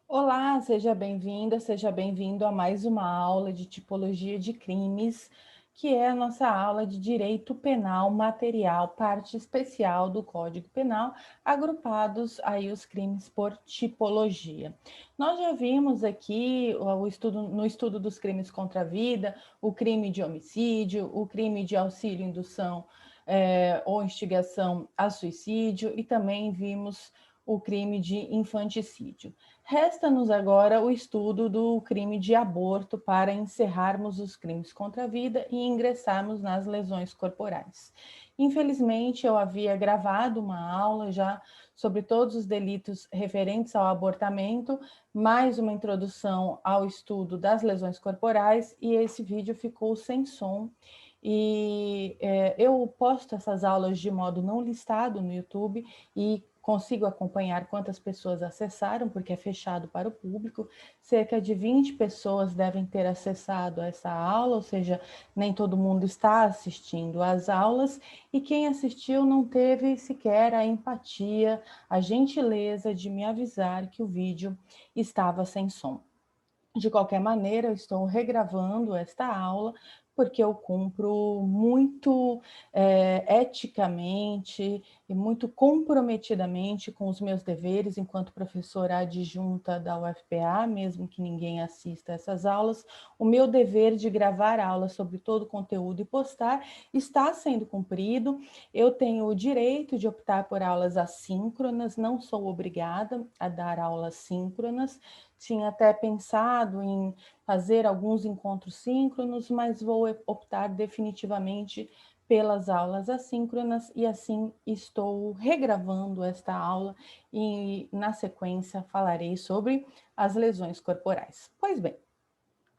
Olá, seja bem-vinda, seja bem-vindo a mais uma aula de tipologia de crimes, que é a nossa aula de direito penal material, parte especial do Código Penal, agrupados aí os crimes por tipologia. Nós já vimos aqui no estudo dos crimes contra a vida, o crime de homicídio, o crime de auxílio, indução ou instigação a suicídio, e também vimos o crime de infanticídio. Resta-nos agora o estudo do crime de aborto para encerrarmos os crimes contra a vida e ingressarmos nas lesões corporais. Infelizmente, eu havia gravado uma aula já sobre todos os delitos referentes ao abortamento, mais uma introdução ao estudo das lesões corporais, e esse vídeo ficou sem som. Eu posto essas aulas de modo não listado no YouTube e consigo acompanhar quantas pessoas acessaram, porque é fechado para o público. Cerca de 20 pessoas devem ter acessado essa aula, ou seja, nem todo mundo está assistindo às aulas, e quem assistiu não teve sequer a empatia, a gentileza de me avisar que o vídeo estava sem som. De qualquer maneira, eu estou regravando esta aula porque eu cumpro muito eticamente e muito comprometidamente com os meus deveres enquanto professora adjunta da UFPA, mesmo que ninguém assista essas aulas. O meu dever de gravar aulas sobre todo o conteúdo e postar está sendo cumprido. Eu tenho o direito de optar por aulas assíncronas, não sou obrigada a dar aulas síncronas. Tinha até pensado em fazer alguns encontros síncronos, mas vou optar definitivamente pelas aulas assíncronas, e assim estou regravando esta aula e na sequência falarei sobre as lesões corporais. Pois bem,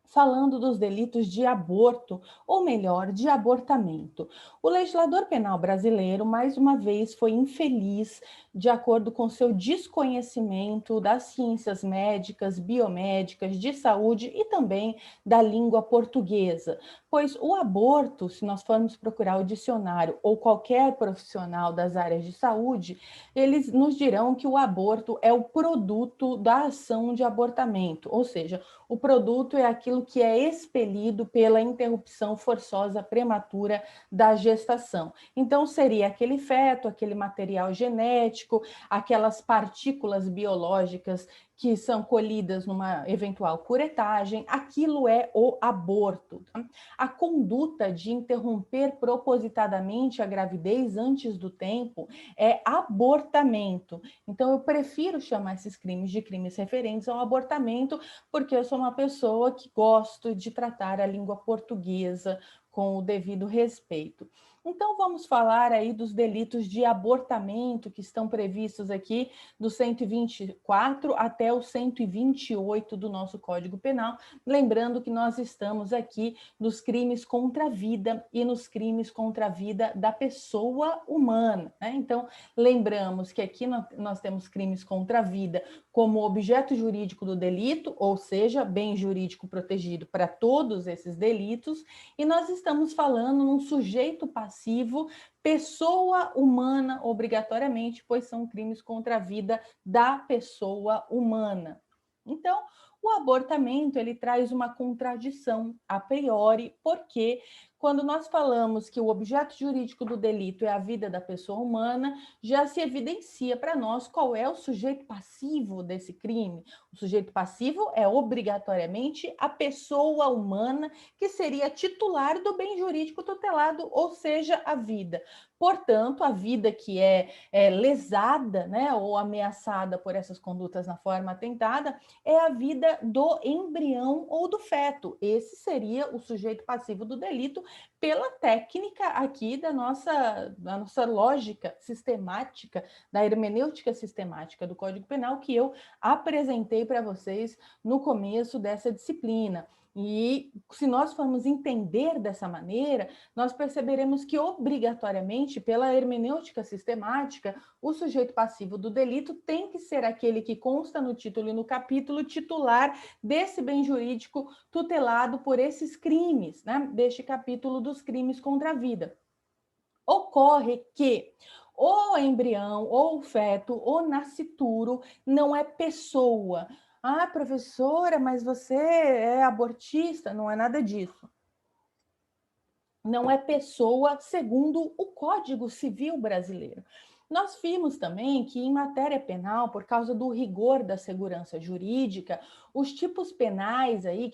falando dos delitos de aborto, ou melhor, de abortamento. O legislador penal brasileiro, mais uma vez, foi infeliz de acordo com seu desconhecimento das ciências médicas, biomédicas, de saúde e também da língua portuguesa. Pois o aborto, se nós formos procurar o dicionário ou qualquer profissional das áreas de saúde, eles nos dirão que o aborto é o produto da ação de abortamento, ou seja, o produto é aquilo que é expelido pela interrupção forçosa prematura da gestação. Então, seria aquele feto, aquele material genético, aquelas partículas biológicas que são colhidas numa eventual curetagem, aquilo é o aborto. Tá? A conduta de interromper propositadamente a gravidez antes do tempo é abortamento. Então, eu prefiro chamar esses crimes de crimes referentes ao abortamento, porque eu sou uma pessoa que gosto de tratar a língua portuguesa com o devido respeito. Então, vamos falar aí dos delitos de abortamento que estão previstos aqui do 124 até o 128 do nosso Código Penal, lembrando que nós estamos aqui nos crimes contra a vida e nos crimes contra a vida da pessoa humana, né? Então, lembramos que aqui nós temos crimes contra a vida como objeto jurídico do delito, ou seja, bem jurídico protegido para todos esses delitos, e nós estamos falando num sujeito passivo, pessoa humana, obrigatoriamente, pois são crimes contra a vida da pessoa humana. Então, o abortamento, ele traz uma contradição a priori, porque quando nós falamos que o objeto jurídico do delito é a vida da pessoa humana, já se evidencia para nós qual é o sujeito passivo desse crime. O sujeito passivo é obrigatoriamente a pessoa humana que seria titular do bem jurídico tutelado, ou seja, a vida. Portanto, a vida que é lesada, né, ou ameaçada por essas condutas na forma atentada, é a vida do embrião ou do feto. Esse seria o sujeito passivo do delito, pela técnica aqui da nossa lógica sistemática, da hermenêutica sistemática do Código Penal, que eu apresentei para vocês no começo dessa disciplina. E se nós formos entender dessa maneira, nós perceberemos que, obrigatoriamente, pela hermenêutica sistemática, o sujeito passivo do delito tem que ser aquele que consta no título e no capítulo titular desse bem jurídico tutelado por esses crimes, né? Deste capítulo dos crimes contra a vida. Ocorre que o embrião, ou o feto, o nascituro, não é pessoa. Ah, professora, mas você é abortista? Não é nada disso. Não é pessoa segundo o Código Civil brasileiro. Nós vimos também que, em matéria penal, por causa do rigor da segurança jurídica, os tipos penais aí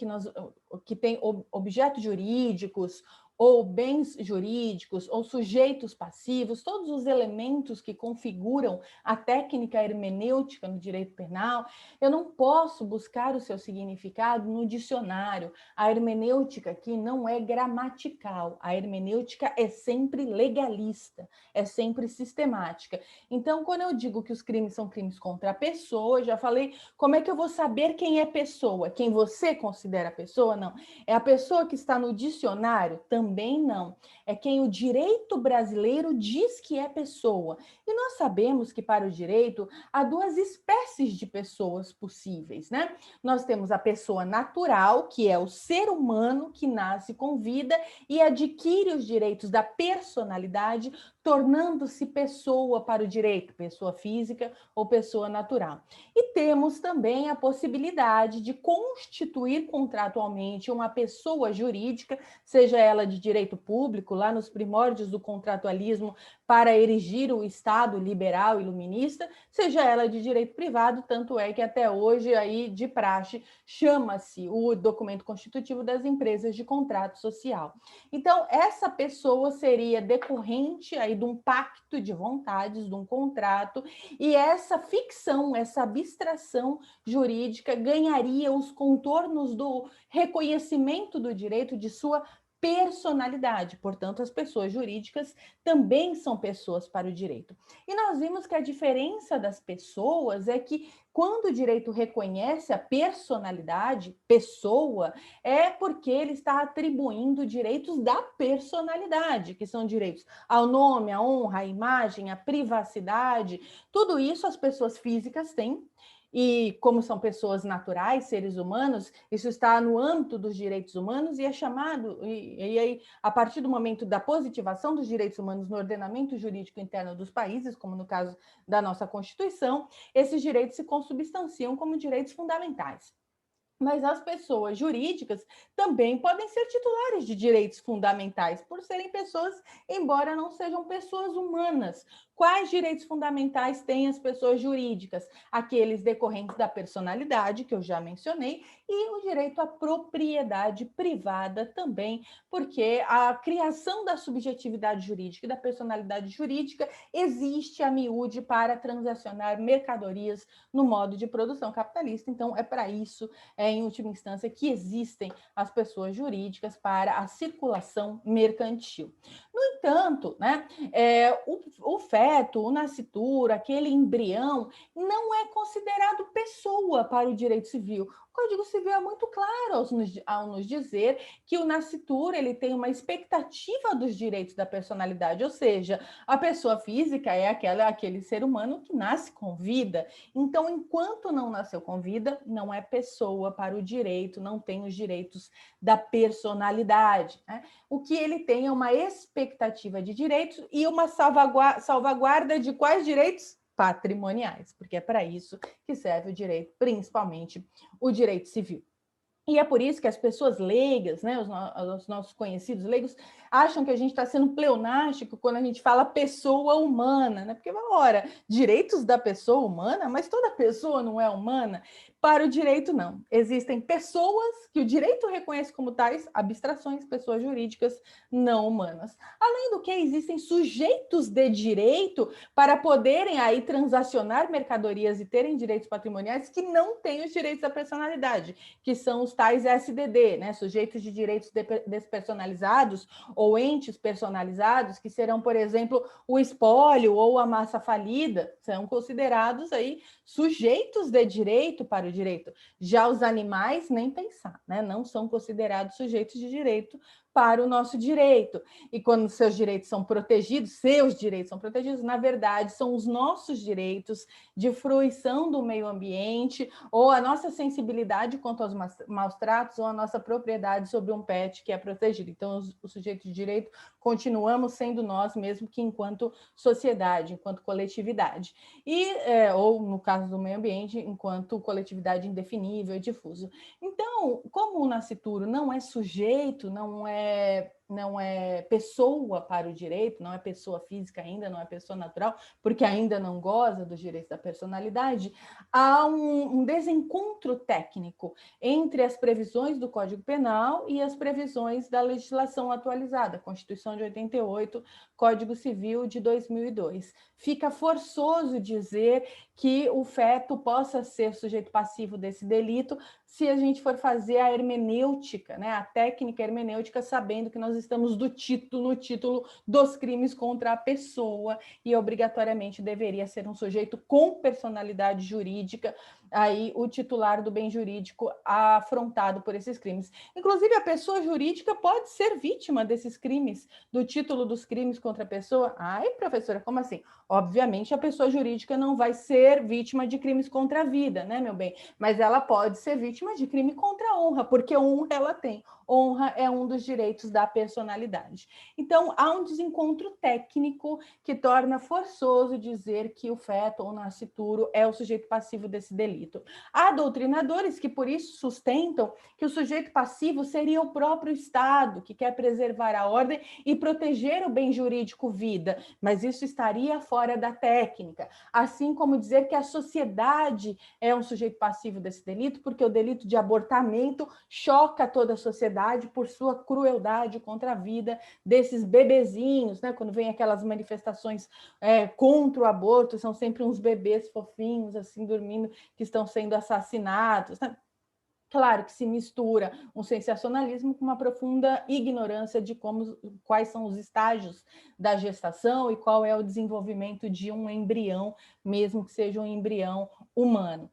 que tem objetos jurídicos, ou bens jurídicos, ou sujeitos passivos, todos os elementos que configuram a técnica hermenêutica no direito penal, eu não posso buscar o seu significado no dicionário. A hermenêutica aqui não é gramatical, a hermenêutica é sempre legalista, é sempre sistemática. Então, quando eu digo que os crimes são crimes contra a pessoa, eu já falei, como é que eu vou saber quem é pessoa? Quem você considera pessoa? Não. É a pessoa que está no dicionário? Também não. É quem o direito brasileiro diz que é pessoa. E nós sabemos que para o direito há duas espécies de pessoas possíveis, né? Nós temos a pessoa natural, que é o ser humano que nasce com vida e adquire os direitos da personalidade, tornando-se pessoa para o direito, pessoa física ou pessoa natural. E temos também a possibilidade de constituir contratualmente uma pessoa jurídica, seja ela de direito público, lá nos primórdios do contratualismo, para erigir o Estado liberal iluminista, seja ela de direito privado, tanto é que até hoje aí de praxe chama-se o documento constitutivo das empresas de contrato social. Então, essa pessoa seria decorrente aí de um pacto de vontades, de um contrato, e essa ficção, essa abstração jurídica ganharia os contornos do reconhecimento do direito de sua personalidade. Portanto, as pessoas jurídicas também são pessoas para o direito. E nós vimos que a diferença das pessoas é que quando o direito reconhece a personalidade, pessoa, é porque ele está atribuindo direitos da personalidade, que são direitos ao nome, à honra, à imagem, à privacidade. Tudo isso as pessoas físicas têm. E como são pessoas naturais, seres humanos, isso está no âmbito dos direitos humanos e é chamado, e aí, a partir do momento da positivação dos direitos humanos no ordenamento jurídico interno dos países, como no caso da nossa Constituição, esses direitos se consubstanciam como direitos fundamentais. Mas as pessoas jurídicas também podem ser titulares de direitos fundamentais, por serem pessoas, embora não sejam pessoas humanas. Quais direitos fundamentais têm as pessoas jurídicas? Aqueles decorrentes da personalidade, que eu já mencionei, e o direito à propriedade privada também, porque a criação da subjetividade jurídica e da personalidade jurídica existe a miúde para transacionar mercadorias no modo de produção capitalista. Então, é para isso em última instância, que existem as pessoas jurídicas para a circulação mercantil. No entanto, né, o feto, o nascituro, aquele embrião, não é considerado pessoa para o direito civil. O Código Civil é muito claro ao nos dizer que o nascituro ele tem uma expectativa dos direitos da personalidade, ou seja, a pessoa física é aquele ser humano que nasce com vida. Então, enquanto não nasceu com vida, não é pessoa para o direito, não tem os direitos da personalidade, né? O que ele tem é uma expectativa de direitos e uma salvaguarda de quais direitos? Patrimoniais, porque é para isso que serve o direito, principalmente o direito civil. E é por isso que as pessoas leigas, né, os nossos conhecidos leigos, acham que a gente está sendo pleonástico quando a gente fala pessoa humana, né? Porque, ora, direitos da pessoa humana, mas toda pessoa não é humana? Para o direito, não. Existem pessoas que o direito reconhece como tais, abstrações, pessoas jurídicas não humanas. Além do que, existem sujeitos de direito para poderem aí transacionar mercadorias e terem direitos patrimoniais que não têm os direitos da personalidade, que são os tais SDD, né, sujeitos de direitos despersonalizados ou entes personalizados, que serão, por exemplo, o espólio ou a massa falida, são considerados aí sujeitos de direito para o direito. Já os animais, nem pensar, né, não são considerados sujeitos de direito para o nosso direito. E quando seus direitos são protegidos, na verdade, são os nossos direitos de fruição do meio ambiente, ou a nossa sensibilidade quanto aos maus tratos, ou a nossa propriedade sobre um pet que é protegido. Então, o sujeito de direito continuamos sendo nós, mesmo que enquanto sociedade, enquanto coletividade. Ou, no caso do meio ambiente, enquanto coletividade indefinível e difuso. Então, como o nascituro não é sujeito, não é pessoa para o direito, não é pessoa física ainda, não é pessoa natural, porque ainda não goza dos direitos da personalidade, há um desencontro técnico entre as previsões do Código Penal e as previsões da legislação atualizada, Constituição de 88, Código Civil de 2002. Fica forçoso dizer que o feto possa ser sujeito passivo desse delito se a gente for fazer a hermenêutica, né, a técnica hermenêutica, sabendo que nós estamos no título dos crimes contra a pessoa e obrigatoriamente deveria ser um sujeito com personalidade jurídica, aí o titular do bem jurídico afrontado por esses crimes. Inclusive, a pessoa jurídica pode ser vítima desses crimes, do título dos crimes contra a pessoa. Ai, professora, como assim? Obviamente, a pessoa jurídica não vai ser vítima de crimes contra a vida, né, meu bem? Mas ela pode ser vítima de crime contra a honra, porque honra ela tem. Honra é um dos direitos da personalidade. Então, há um desencontro técnico que torna forçoso dizer que o feto ou nascituro é o sujeito passivo desse delito. Há doutrinadores que, por isso, sustentam que o sujeito passivo seria o próprio Estado, que quer preservar a ordem e proteger o bem jurídico vida, mas isso estaria fora da técnica. Assim como dizer que a sociedade é um sujeito passivo desse delito, porque o delito de abortamento choca toda a sociedade por sua crueldade contra a vida desses bebezinhos, né? Quando vem aquelas manifestações contra o aborto, são sempre uns bebês fofinhos, assim, dormindo, que estão sendo assassinados, né? Claro que se mistura um sensacionalismo com uma profunda ignorância de quais são os estágios da gestação e qual é o desenvolvimento de um embrião, mesmo que seja um embrião humano.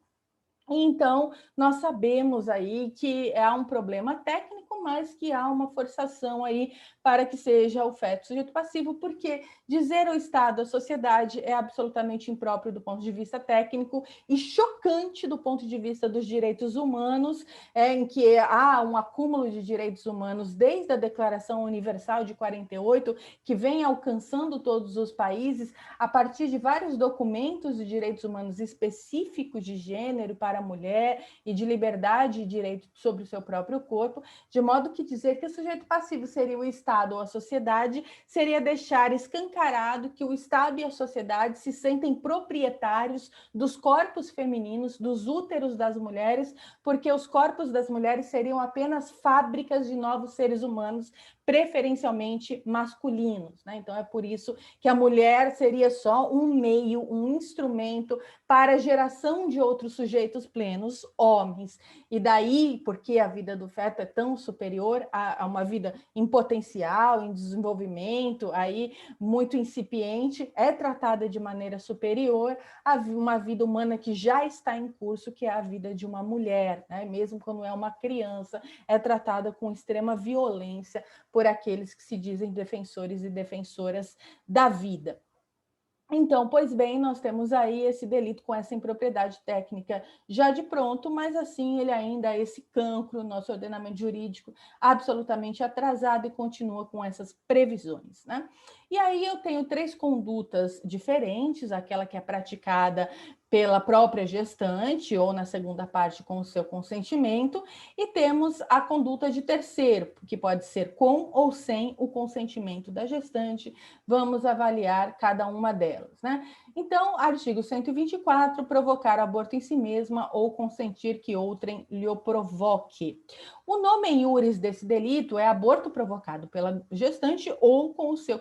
Então, nós sabemos aí que há um problema técnico, mas que há uma forçação aí para que seja o feto sujeito passivo, porque dizer ao Estado, à sociedade, é absolutamente impróprio do ponto de vista técnico e chocante do ponto de vista dos direitos humanos, em que há um acúmulo de direitos humanos desde a Declaração Universal de 48, que vem alcançando todos os países, a partir de vários documentos de direitos humanos específicos de gênero para a mulher e de liberdade e direito sobre o seu próprio corpo, de modo que dizer que o sujeito passivo seria o Estado ou a sociedade seria deixar escancarado que o Estado e a sociedade se sentem proprietários dos corpos femininos, dos úteros das mulheres, porque os corpos das mulheres seriam apenas fábricas de novos seres humanos, preferencialmente masculinos, né? Então é por isso que a mulher seria só um meio, um instrumento para a geração de outros sujeitos plenos, homens. E daí, porque a vida do feto é tão superior a uma vida em potencial, em desenvolvimento, aí muito incipiente, é tratada de maneira superior a uma vida humana que já está em curso, que é a vida de uma mulher, né? Mesmo quando é uma criança, é tratada com extrema violência por aqueles que se dizem defensores e defensoras da vida. Então, pois bem, nós temos aí esse delito com essa impropriedade técnica já de pronto, mas assim ele ainda é esse cancro no nosso ordenamento jurídico absolutamente atrasado e continua com essas previsões, né? E aí eu tenho três condutas diferentes, aquela que é praticada pela própria gestante ou na segunda parte com o seu consentimento, e temos a conduta de terceiro, que pode ser com ou sem o consentimento da gestante. Vamos avaliar cada uma delas, né? Então, artigo 124, provocar aborto em si mesma ou consentir que outrem lhe o provoque. O nome em iuris desse delito é aborto provocado pela gestante ou com o seu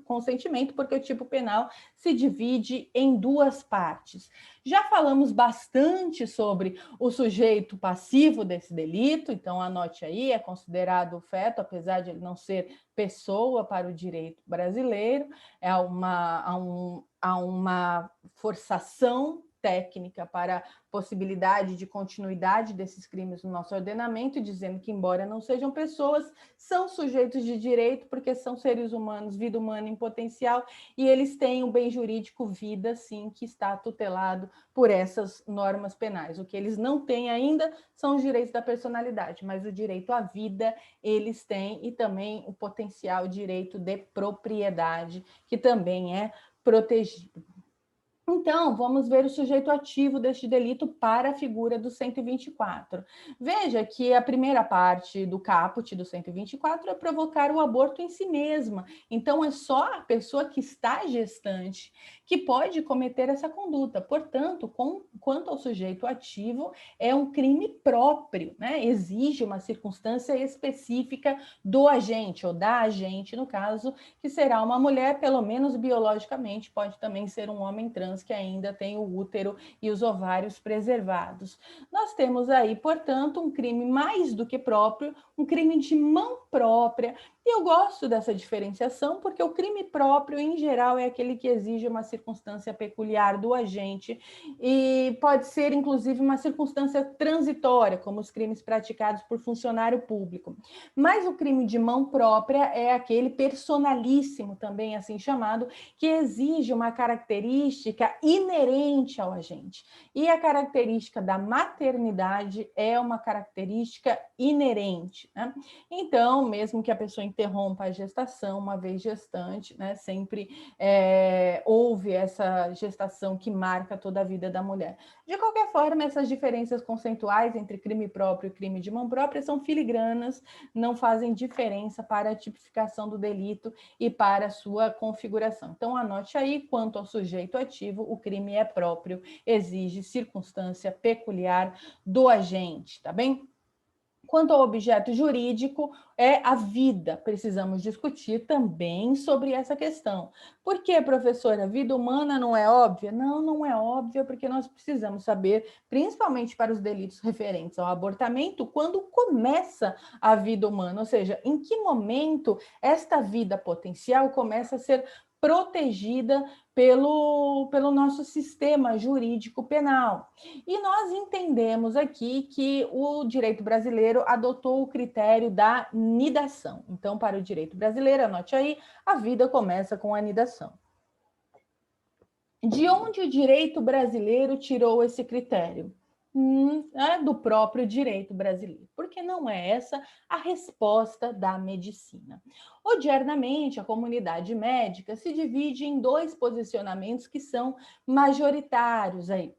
consentimento, porque o tipo penal se divide em duas partes. Já falamos bastante sobre o sujeito passivo desse delito, então anote aí, é considerado feto, apesar de ele não ser pessoa para o direito brasileiro, há uma forçação técnica para possibilidade de continuidade desses crimes no nosso ordenamento, dizendo que, embora não sejam pessoas, são sujeitos de direito, porque são seres humanos, vida humana em potencial, e eles têm o bem jurídico vida, sim, que está tutelado por essas normas penais. O que eles não têm ainda são os direitos da personalidade, mas o direito à vida eles têm, e também o potencial direito de propriedade, que também é protegido. Então, vamos ver o sujeito ativo deste delito para a figura do 124. Veja que a primeira parte do caput do 124 é provocar o aborto em si mesma. Então, é só a pessoa que está gestante que pode cometer essa conduta. Portanto, quanto ao sujeito ativo, é um crime próprio, né? Exige uma circunstância específica do agente, ou da agente, no caso, que será uma mulher, pelo menos biologicamente, pode também ser um homem trans que ainda tem o útero e os ovários preservados. Nós temos aí, portanto, um crime mais do que próprio, um crime de mão própria. E eu gosto dessa diferenciação porque o crime próprio, em geral, é aquele que exige uma circunstância peculiar do agente e pode ser, inclusive, uma circunstância transitória, como os crimes praticados por funcionário público. Mas o crime de mão própria é aquele personalíssimo, também assim chamado, que exige uma característica inerente ao agente. E a característica da maternidade é uma característica inerente, né? Então, mesmo que a pessoa interrompa a gestação, uma vez gestante, né, sempre houve essa gestação que marca toda a vida da mulher. De qualquer forma, essas diferenças conceituais entre crime próprio e crime de mão própria são filigranas, não fazem diferença para a tipificação do delito e para a sua configuração. Então, anote aí, quanto ao sujeito ativo, o crime é próprio, exige circunstância peculiar do agente, tá bem? Quanto ao objeto jurídico, é a vida. Precisamos discutir também sobre essa questão. Por que, professora, a vida humana não é óbvia? Não, não é óbvia, porque nós precisamos saber, principalmente para os delitos referentes ao abortamento, quando começa a vida humana, ou seja, em que momento esta vida potencial começa a ser protegida pelo nosso sistema jurídico penal. E nós entendemos aqui que o direito brasileiro adotou o critério da nidação. Então, para o direito brasileiro, anote aí, a vida começa com a nidação. De onde o direito brasileiro tirou esse critério? Do próprio direito brasileiro, porque não é essa a resposta da medicina. Odiernamente, a comunidade médica se divide em dois posicionamentos que são majoritários aí.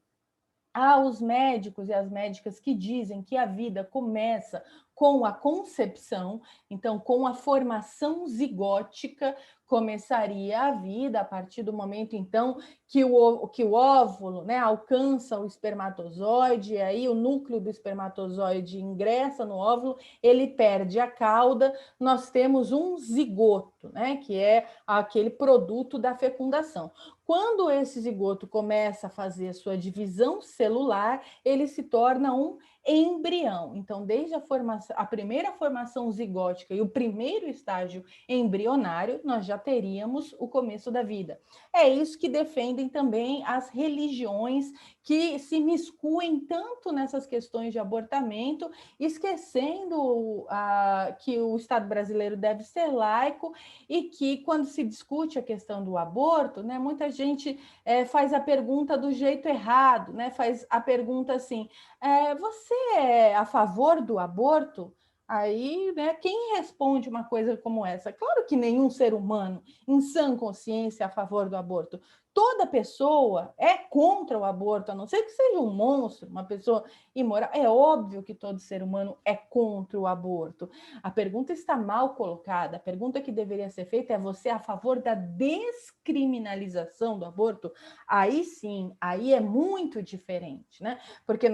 Há os médicos e as médicas que dizem que a vida começa com a concepção, então, com a formação zigótica, começaria a vida a partir do momento, então, que o óvulo, né, alcança o espermatozoide, e aí o núcleo do espermatozoide ingressa no óvulo, ele perde a cauda, nós temos um zigoto, né, que é aquele produto da fecundação. Quando esse zigoto começa a fazer a sua divisão celular, ele se torna um embrião. Então, desde a primeira formação zigótica e o primeiro estágio embrionário, nós já teríamos o começo da vida. É isso que defendem também as religiões que se miscuem tanto nessas questões de abortamento, esquecendo que o Estado brasileiro deve ser laico e que, quando se discute a questão do aborto, né, muita gente faz a pergunta do jeito errado, né, faz a pergunta assim, você é a favor do aborto? Aí, né, quem responde uma coisa como essa? Claro que nenhum ser humano, em sã consciência, é a favor do aborto. Toda pessoa é contra o aborto, a não ser que seja um monstro, uma pessoa imoral. É óbvio que todo ser humano é contra o aborto. A pergunta está mal colocada. A pergunta que deveria ser feita é: você é a favor da descriminalização do aborto? Aí sim, aí é muito diferente, né? Porque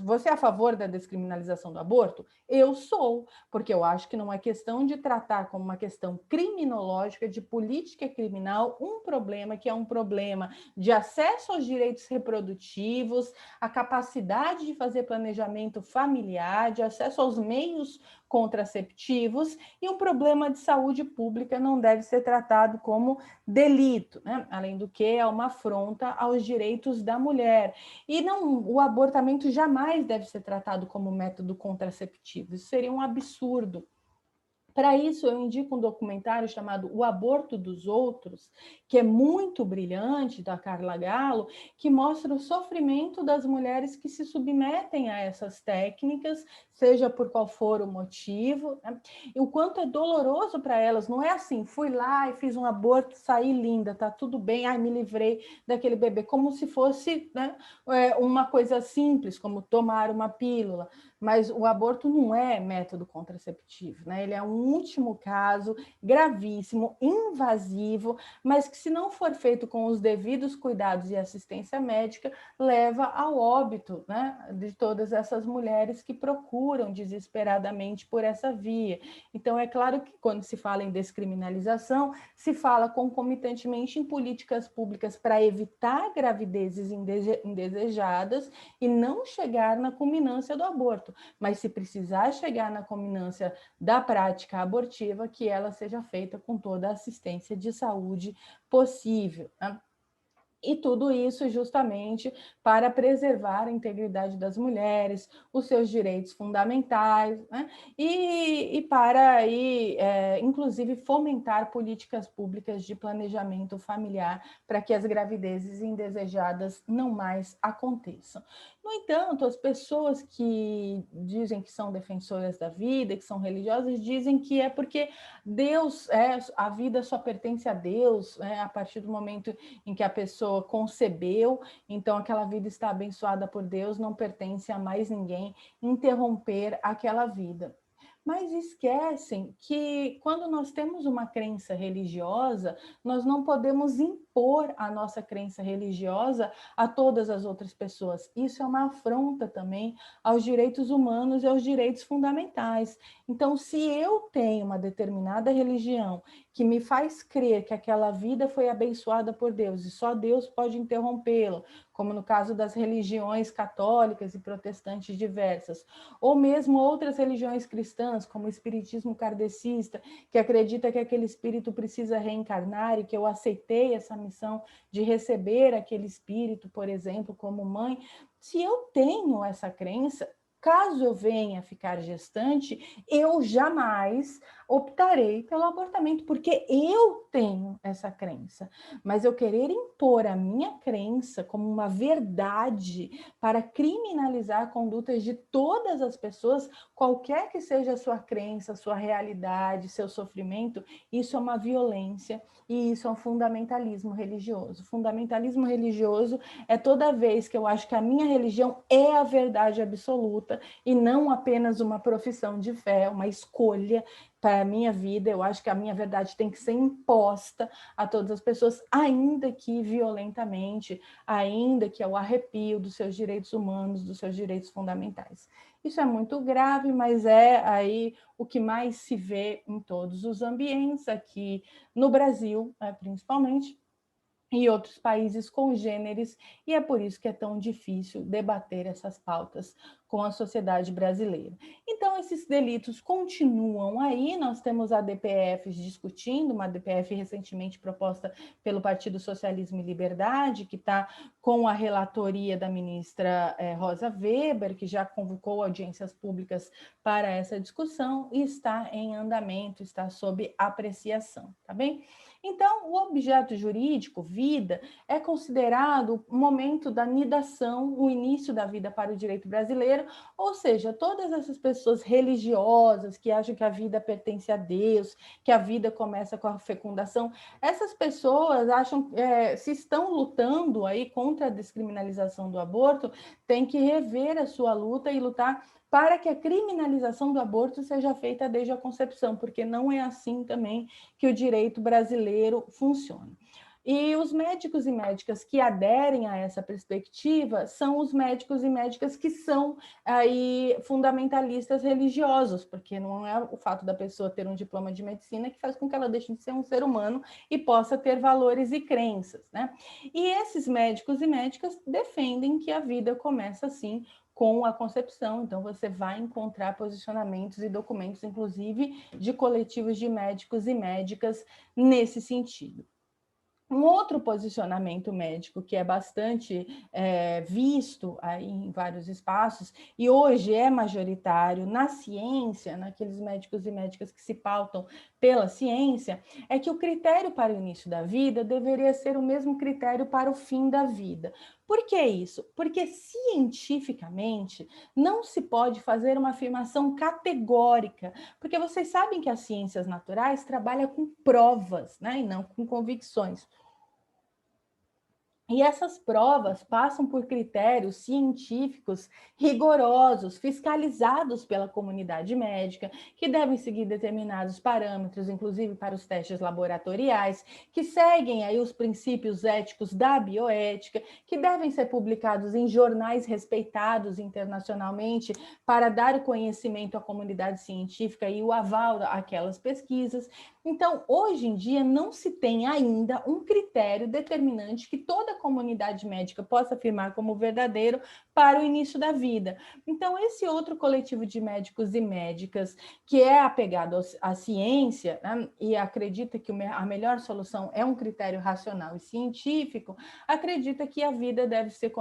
você é a favor da descriminalização do aborto? Eu sou, porque eu acho que não é questão de tratar como uma questão criminológica, de política criminal, um problema que é um problema de acesso aos direitos reprodutivos, a capacidade de fazer planejamento familiar, de acesso aos meios contraceptivos, e um problema de saúde pública não deve ser tratado como delito, né? Além do que é uma afronta aos direitos da mulher. E não, o abortamento jamais deve ser tratado como método contraceptivo. Isso seria um absurdo. Para isso, eu indico um documentário chamado O Aborto dos Outros, que é muito brilhante, da Carla Gallo, que mostra o sofrimento das mulheres que se submetem a essas técnicas, seja por qual for o motivo, né? E o quanto é doloroso para elas. Não é assim, fui lá e fiz um aborto, saí linda, tá tudo bem, ai, me livrei daquele bebê, como se fosse, né, uma coisa simples, como tomar uma pílula. Mas o aborto não é método contraceptivo, né? Ele é um último caso gravíssimo, invasivo, mas que, se não for feito com os devidos cuidados e assistência médica, leva ao óbito, né, de todas essas mulheres que procuram desesperadamente por essa via. Então, é claro que, quando se fala em descriminalização, se fala concomitantemente em políticas públicas para evitar gravidezes indesejadas e não chegar na culminância do aborto. Mas, se precisar chegar na culminância da prática abortiva, que ela seja feita com toda a assistência de saúde possível, né? E tudo isso justamente para preservar a integridade das mulheres, os seus direitos fundamentais, né? E para aí, inclusive, fomentar políticas públicas de planejamento familiar para que as gravidezes indesejadas não mais aconteçam. No entanto, as pessoas que dizem que são defensoras da vida, que são religiosas, dizem que é porque Deus, a vida só pertence a Deus, a partir do momento em que a pessoa concebeu, então aquela vida está abençoada por Deus, não pertence a mais ninguém interromper aquela vida. Mas esquecem que, quando nós temos uma crença religiosa, nós não podemos impor a nossa crença religiosa a todas as outras pessoas. Isso é uma afronta também aos direitos humanos e aos direitos fundamentais. Então, se eu tenho uma determinada religião que me faz crer que aquela vida foi abençoada por Deus e só Deus pode interrompê-la, como no caso das religiões católicas e protestantes diversas, ou mesmo outras religiões cristãs, como o espiritismo kardecista, que acredita que aquele espírito precisa reencarnar e que eu aceitei essa missão de receber aquele espírito, por exemplo, como mãe. Se eu tenho essa crença, caso eu venha ficar gestante, eu jamais optarei pelo abortamento, porque eu tenho essa crença. Mas eu querer impor a minha crença como uma verdade para criminalizar condutas de todas as pessoas, qualquer que seja a sua crença, sua realidade, seu sofrimento, isso é uma violência e isso é um fundamentalismo religioso. Fundamentalismo religioso é toda vez que eu acho que a minha religião é a verdade absoluta e não apenas uma profissão de fé, uma escolha para a minha vida. Eu acho que a minha verdade tem que ser imposta a todas as pessoas, ainda que violentamente, ainda que ao arrepio dos seus direitos humanos, dos seus direitos fundamentais. Isso é muito grave, mas é aí o que mais se vê em todos os ambientes, aqui no Brasil, principalmente, e outros países congêneres, e é por isso que é tão difícil debater essas pautas com a sociedade brasileira. Então, esses delitos continuam aí, nós temos a DPF discutindo, uma DPF recentemente proposta pelo Partido Socialismo e Liberdade, que está com a relatoria da ministra Rosa Weber, que já convocou audiências públicas para essa discussão, e está em andamento, está sob apreciação, tá bem? Então, o objeto jurídico, vida, é considerado o momento da nidação, o início da vida para o direito brasileiro, ou seja, todas essas pessoas religiosas que acham que a vida pertence a Deus, que a vida começa com a fecundação, essas pessoas acham, se estão lutando aí contra a descriminalização do aborto, tem que rever a sua luta e lutar para que a criminalização do aborto seja feita desde a concepção, porque não é assim também que o direito brasileiro funciona. E os médicos e médicas que aderem a essa perspectiva são os médicos e médicas que são aí fundamentalistas religiosos, porque não é o fato da pessoa ter um diploma de medicina que faz com que ela deixe de ser um ser humano e possa ter valores e crenças, né? E esses médicos e médicas defendem que a vida começa assim com a concepção, então você vai encontrar posicionamentos e documentos, inclusive de coletivos de médicos e médicas nesse sentido. Um outro posicionamento médico que é bastante visto aí em vários espaços e hoje é majoritário na ciência, naqueles médicos e médicas que se pautam pela ciência, é que o critério para o início da vida deveria ser o mesmo critério para o fim da vida. Por que isso? Porque cientificamente não se pode fazer uma afirmação categórica, porque vocês sabem que as ciências naturais trabalham com provas, né, e não com convicções. E essas provas passam por critérios científicos rigorosos, fiscalizados pela comunidade médica, que devem seguir determinados parâmetros, inclusive para os testes laboratoriais, que seguem aí os princípios éticos da bioética, que devem ser publicados em jornais respeitados internacionalmente para dar o conhecimento à comunidade científica e o aval àquelas pesquisas. Então, hoje em dia, não se tem ainda um critério determinante que toda a comunidade médica possa afirmar como verdadeiro para o início da vida. Então, esse outro coletivo de médicos e médicas que é apegado à ciência, né, e acredita que a melhor solução é um critério racional e científico, acredita que a vida deve ser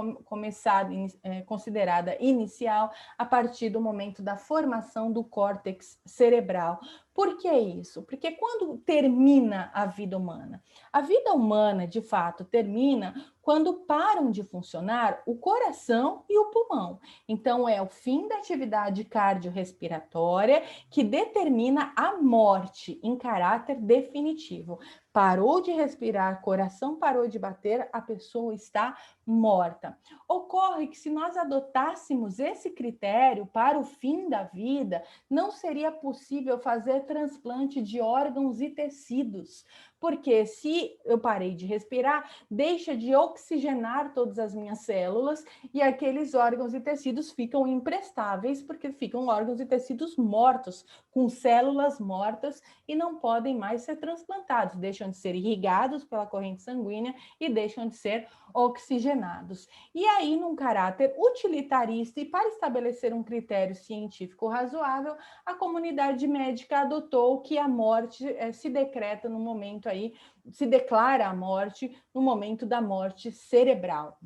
considerada inicial a partir do momento da formação do córtex cerebral. Por que isso? Porque quando termina a vida humana? A vida humana, de fato, termina quando param de funcionar o coração e o pulmão. Então, é o fim da atividade cardiorrespiratória que determina a morte em caráter definitivo. Parou de respirar, coração parou de bater, a pessoa está morta. Ocorre que se nós adotássemos esse critério para o fim da vida, não seria possível fazer transplante de órgãos e tecidos, porque se eu parei de respirar, deixa de oxigenar todas as minhas células e aqueles órgãos e tecidos ficam imprestáveis, porque ficam órgãos e tecidos mortos, com células mortas e não podem mais ser transplantados, deixam de ser irrigados pela corrente sanguínea e deixam de ser oxigenados. E aí, num caráter utilitarista e para estabelecer um critério científico razoável, a comunidade médica adotou que a morte se decreta no momento aí, se declara a morte no momento da morte cerebral.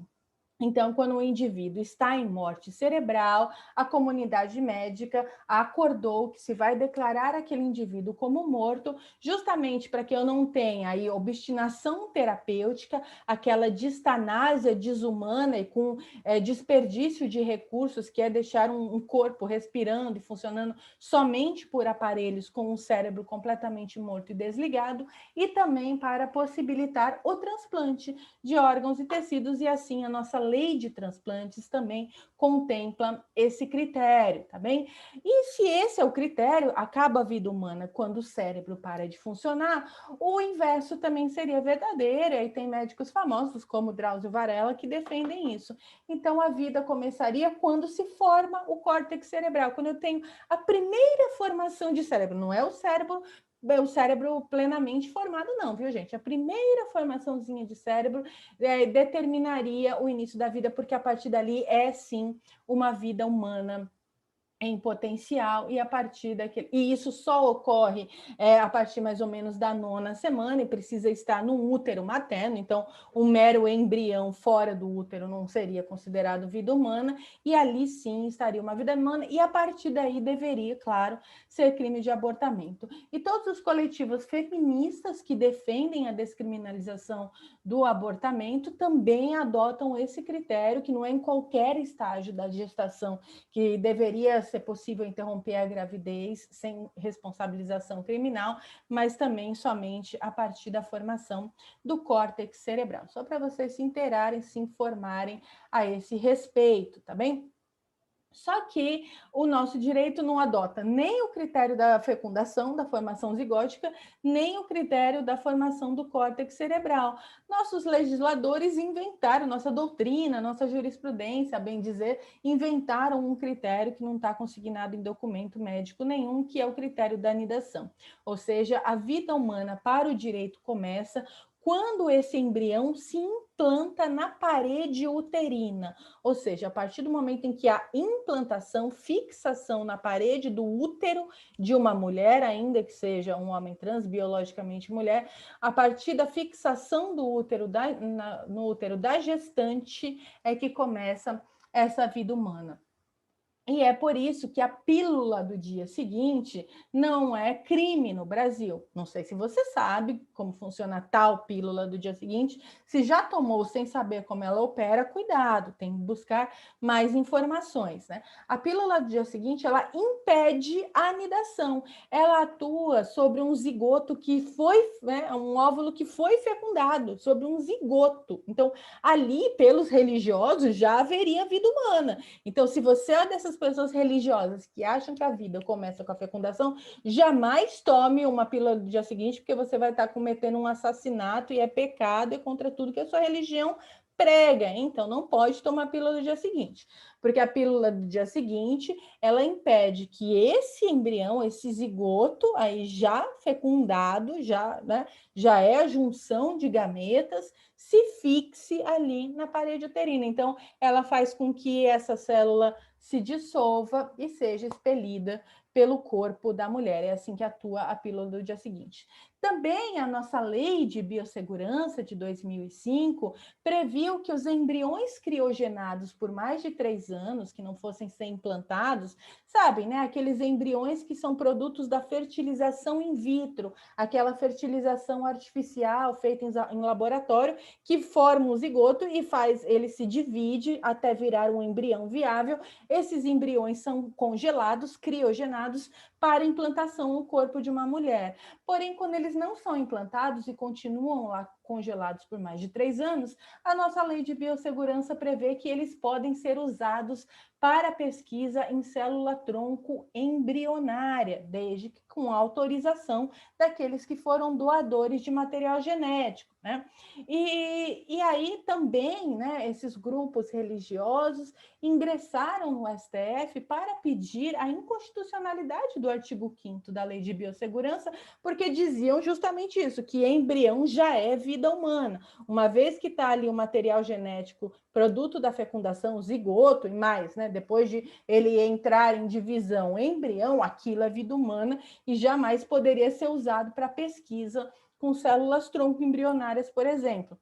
Então, quando o indivíduo está em morte cerebral, a comunidade médica acordou que se vai declarar aquele indivíduo como morto, justamente para que eu não tenha aí obstinação terapêutica, aquela distanásia desumana e com desperdício de recursos, que é deixar um corpo respirando e funcionando somente por aparelhos com o cérebro completamente morto e desligado, e também para possibilitar o transplante de órgãos e tecidos, e assim a nossa lei de transplantes também contempla esse critério, tá bem? E se esse é o critério, acaba a vida humana quando o cérebro para de funcionar, o inverso também seria verdadeiro, e tem médicos famosos como Drauzio Varela que defendem isso. Então a vida começaria quando se forma o córtex cerebral, quando eu tenho a primeira formação de cérebro, não é o cérebro plenamente formado, não, viu, gente? A primeira formaçãozinha de cérebro determinaria o início da vida, porque a partir dali é sim uma vida humana em potencial, e a partir daquele. E isso só ocorre a partir mais ou menos da 9ª semana, e precisa estar no útero materno, então um mero embrião fora do útero não seria considerado vida humana, e ali sim estaria uma vida humana, e a partir daí deveria, claro, ser crime de abortamento. E todos os coletivos feministas que defendem a descriminalização do abortamento também adotam esse critério, que não é em qualquer estágio da gestação que deveria ser possível interromper a gravidez sem responsabilização criminal, mas também somente a partir da formação do córtex cerebral. Só para vocês se inteirarem, se informarem a esse respeito, tá bem? Só que o nosso direito não adota nem o critério da fecundação, da formação zigótica, nem o critério da formação do córtex cerebral. Nossos legisladores inventaram, nossa doutrina, nossa jurisprudência, a bem dizer, inventaram um critério que não está consignado em documento médico nenhum, que é o critério da anidação. Ou seja, a vida humana para o direito começa quando esse embrião se implanta na parede uterina, ou seja, a partir do momento em que a implantação, fixação na parede do útero de uma mulher, ainda que seja um homem trans, biologicamente mulher, a partir da fixação do útero no útero da gestante é que começa essa vida humana. E é por isso que a pílula do dia seguinte não é crime no Brasil. Não sei se você sabe como funciona a tal pílula do dia seguinte. Se já tomou sem saber como ela opera, cuidado, tem que buscar mais informações, né? A pílula do dia seguinte, ela impede a anidação. Ela atua sobre um zigoto que foi, né, um óvulo que foi fecundado, sobre um zigoto. Então, ali, pelos religiosos, já haveria vida humana. Então, se você é dessas pessoas religiosas que acham que a vida começa com a fecundação, jamais tome uma pílula do dia seguinte, porque você vai estar cometendo um assassinato e é pecado e contra tudo que a sua religião prega. Então, não pode tomar a pílula do dia seguinte, porque a pílula do dia seguinte, ela impede que esse embrião, esse zigoto aí já fecundado, já é a junção de gametas, se fixe ali na parede uterina. Então, ela faz com que essa célula se dissolva e seja expelida pelo corpo da mulher. É assim que atua a pílula do dia seguinte. Também a nossa lei de biossegurança de 2005 previu que os embriões criogenados por mais de 3 anos, que não fossem ser implantados, sabem, né? Aqueles embriões que são produtos da fertilização in vitro, aquela fertilização artificial feita em laboratório, que forma um zigoto e ele se divide até virar um embrião viável. Esses embriões são congelados, criogenados, para implantação no corpo de uma mulher. Porém, quando eles não são implantados e continuam lá congelados por mais de 3 anos, a nossa lei de biossegurança prevê que eles podem ser usados para pesquisa em célula-tronco embrionária, desde que com autorização daqueles que foram doadores de material genético, né? E aí também, né, esses grupos religiosos ingressaram no STF para pedir a inconstitucionalidade do artigo 5º da Lei de Biossegurança, porque diziam justamente isso, que embrião já é vida humana. Uma vez que está ali o material genético, produto da fecundação, o zigoto e mais, né, depois de ele entrar em divisão embrião, aquilo é vida humana e jamais poderia ser usado para pesquisa com células tronco embrionárias, por exemplo.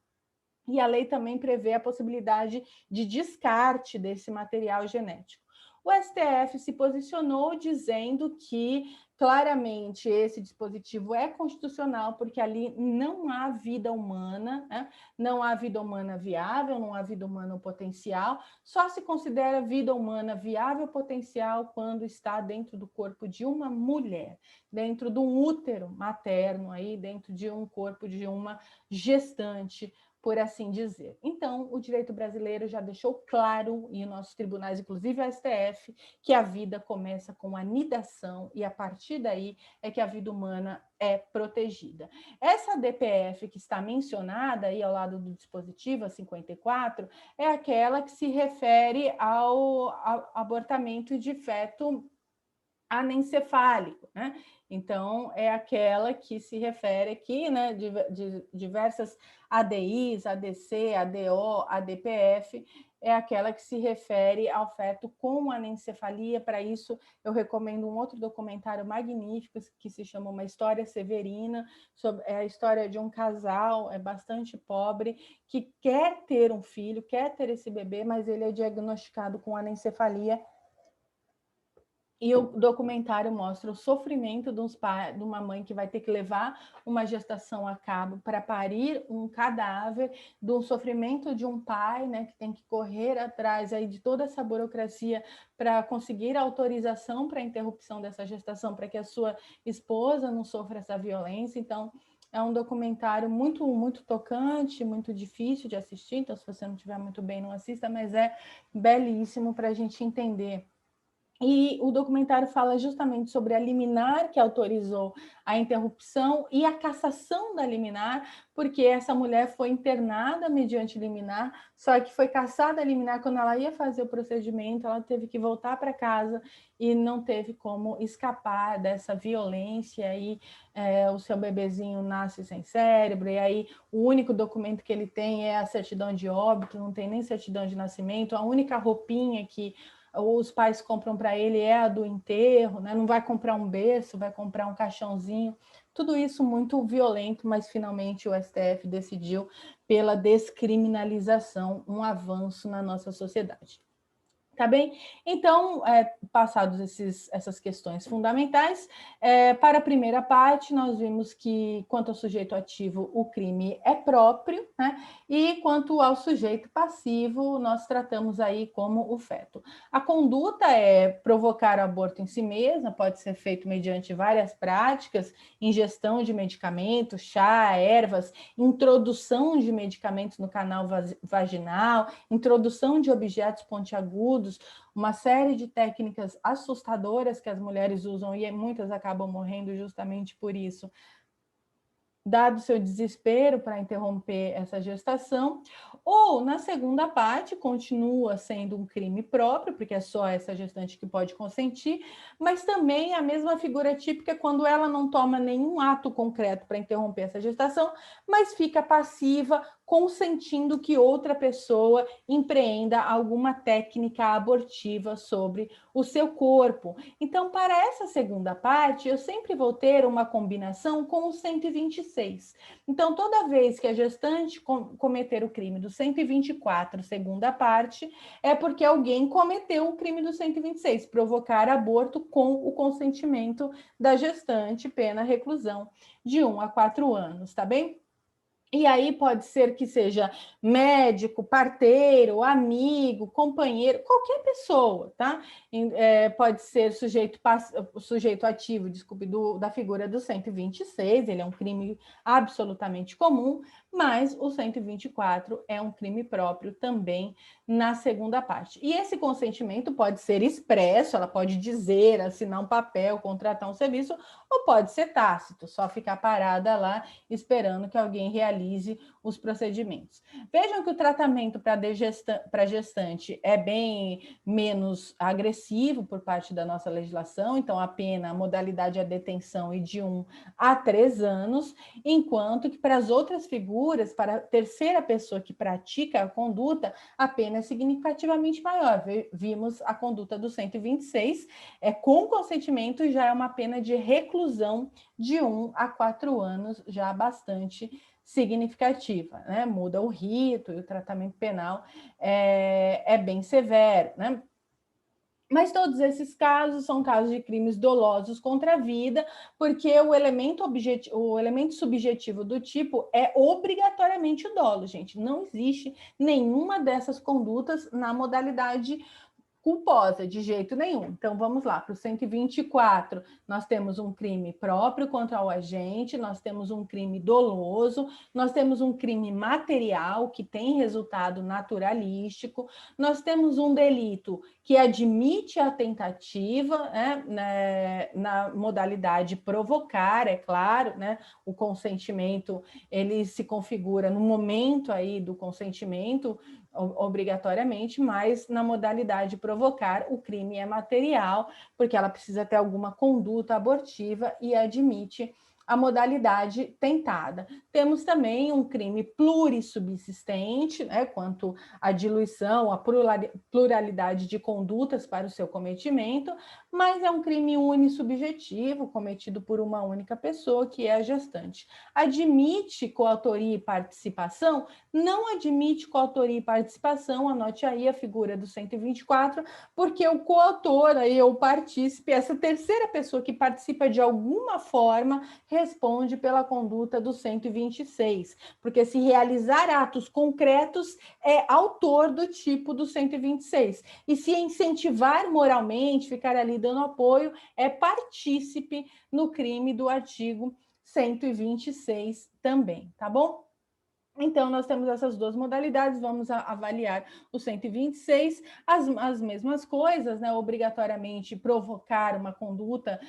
E a lei também prevê a possibilidade de descarte desse material genético. O STF se posicionou dizendo que claramente esse dispositivo é constitucional, porque ali não há vida humana, né? Não há vida humana viável, não há vida humana potencial, só se considera vida humana viável potencial quando está dentro do corpo de uma mulher, dentro de um útero materno, aí, dentro de um corpo de uma gestante, por assim dizer. Então, o direito brasileiro já deixou claro, e nossos tribunais, inclusive o STF, que a vida começa com a nidação e a partir daí é que a vida humana é protegida. Essa DPF que está mencionada aí ao lado do dispositivo, a 54, é aquela que se refere ao abortamento de feto anencefálico, né? Então, é aquela que se refere aqui, né, de diversas ADIs, ADC, ADO, ADPF, é aquela que se refere ao feto com anencefalia. Para isso, eu recomendo um outro documentário magnífico que se chama Uma História Severina, é a história de um casal, é bastante pobre, que quer ter um filho, quer ter esse bebê, mas ele é diagnosticado com anencefalia. E o documentário mostra o sofrimento de uma mãe que vai ter que levar uma gestação a cabo para parir um cadáver, do sofrimento de um pai, né, que tem que correr atrás aí de toda essa burocracia para conseguir autorização para a interrupção dessa gestação, para que a sua esposa não sofra essa violência. Então, é um documentário muito, muito tocante, muito difícil de assistir, então se você não estiver muito bem, não assista, mas é belíssimo para a gente entender E o documentário fala justamente sobre a liminar que autorizou a interrupção e a cassação da liminar, porque essa mulher foi internada mediante liminar, só que foi cassada a liminar quando ela ia fazer o procedimento, ela teve que voltar para casa e não teve como escapar dessa violência, e o seu bebezinho nasce sem cérebro, e aí o único documento que ele tem é a certidão de óbito, não tem nem certidão de nascimento, a única roupinha que os pais compram para ele é a do enterro, né? Não vai comprar um berço, vai comprar um caixãozinho. Tudo isso muito violento, mas finalmente o STF decidiu pela descriminalização, um avanço na nossa sociedade. Tá bem? Então, passados essas questões fundamentais, para a primeira parte, nós vimos que, quanto ao sujeito ativo, o crime é próprio, né? E quanto ao sujeito passivo, nós tratamos aí como o feto. A conduta é provocar aborto em si mesma, pode ser feito mediante várias práticas, ingestão de medicamentos, chá, ervas, introdução de medicamentos no canal vaginal, introdução de objetos pontiagudos, uma série de técnicas assustadoras que as mulheres usam e muitas acabam morrendo justamente por isso, dado seu desespero para interromper essa gestação. Ou, na segunda parte, continua sendo um crime próprio, porque é só essa gestante que pode consentir, mas também a mesma figura típica quando ela não toma nenhum ato concreto para interromper essa gestação, mas fica passiva, consentindo que outra pessoa empreenda alguma técnica abortiva sobre o seu corpo. Então, para essa segunda parte, eu sempre vou ter uma combinação com o 126. Então, toda vez que a gestante cometer o crime do 124, segunda parte, é porque alguém cometeu o crime do 126, provocar aborto com o consentimento da gestante, pena reclusão de 1 a 4 anos, tá bem? E aí pode ser que seja médico, parteiro, amigo, companheiro, qualquer pessoa, tá? Pode ser sujeito ativo, desculpe, da figura do 126, ele é um crime absolutamente comum, mas o 124 é um crime próprio também na segunda parte. E esse consentimento pode ser expresso, ela pode dizer, assinar um papel, contratar um serviço, ou pode ser tácito, só ficar parada lá esperando que alguém realize os procedimentos. Vejam que o tratamento para gestante é bem menos agressivo por parte da nossa legislação, então a pena, a modalidade é detenção e de 1 a 3 anos, enquanto que para as outras figuras, para a terceira pessoa que pratica a conduta, a pena é significativamente maior. Vimos a conduta do 126, com consentimento já é uma pena de reclusão de 1 a 4 anos, já bastante significativa, né? Muda o rito e o tratamento penal é bem severo, né? Mas todos esses casos são casos de crimes dolosos contra a vida, porque o elemento subjetivo do tipo é obrigatoriamente o dolo, gente. Não existe nenhuma dessas condutas na modalidade culposa, de jeito nenhum. Então, vamos lá, para o 124, nós temos um crime próprio contra o agente, nós temos um crime doloso, nós temos um crime material, que tem resultado naturalístico, nós temos um delito que admite a tentativa, na modalidade provocar, é claro, né? O consentimento, ele se configura no momento aí do consentimento, obrigatoriamente, mas na modalidade provocar, o crime é material, porque ela precisa ter alguma conduta abortiva e admite a modalidade tentada. Temos também um crime plurissubsistente, né, quanto à diluição, à pluralidade de condutas para o seu cometimento, mas é um crime unissubjetivo, cometido por uma única pessoa, que é a gestante. Admite coautoria e participação? Não admite coautoria e participação, anote aí a figura do 124, porque o coautor, aí, ou partícipe, essa terceira pessoa que participa de alguma forma, responde pela conduta do 126, porque se realizar atos concretos é autor do tipo do 126, e se incentivar moralmente, ficar ali dando apoio, é partícipe no crime do artigo 126 também, tá bom? Então, nós temos essas duas modalidades, vamos avaliar o 126, as mesmas coisas, né? Obrigatoriamente provocar uma conduta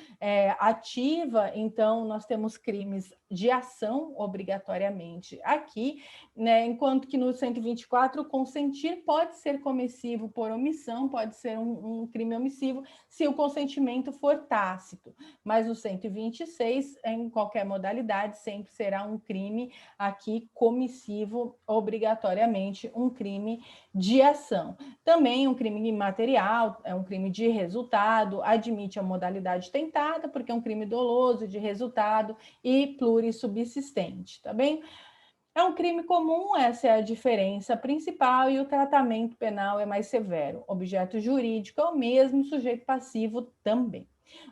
ativa, então nós temos crimes de ação, obrigatoriamente aqui, né? Enquanto que no 124, consentir pode ser comissivo por omissão, pode ser um crime omissivo, se o consentimento for tácito, mas o 126, em qualquer modalidade, sempre será um crime aqui comissivo, obrigatoriamente um crime de ação. Também um crime imaterial, é um crime de resultado, admite a modalidade tentada, porque é um crime doloso, de resultado e plurissubsistente, tá bem? É um crime comum, essa é a diferença principal, e o tratamento penal é mais severo. Objeto jurídico é o mesmo, sujeito passivo também.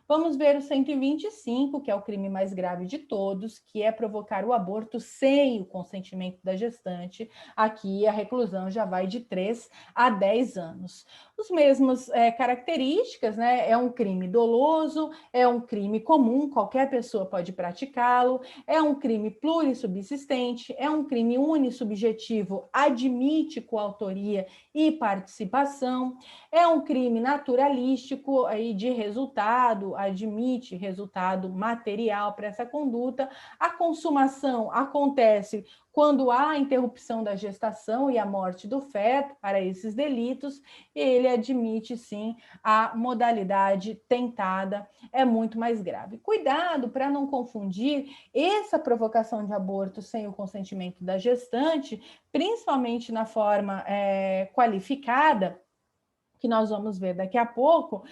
Vamos ver o 125, que é o crime mais grave de todos, que é provocar o aborto sem o consentimento da gestante. Aqui a reclusão já vai de 3 a 10 anos. Os mesmos características, né? É um crime doloso, é um crime comum, qualquer pessoa pode praticá-lo, é um crime plurissubsistente, é um crime unissubjetivo, admite coautoria e participação, é um crime naturalístico aí de resultado, admite resultado material para essa conduta. A consumação acontece quando há a interrupção da gestação e a morte do feto para esses delitos, ele admite sim a modalidade tentada, é muito mais grave. Cuidado para não confundir essa provocação de aborto sem o consentimento da gestante, principalmente na forma qualificada, que nós vamos ver daqui a pouco,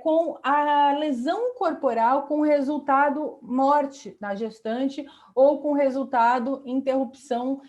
com a lesão corporal com resultado morte na gestante ou com resultado interrupção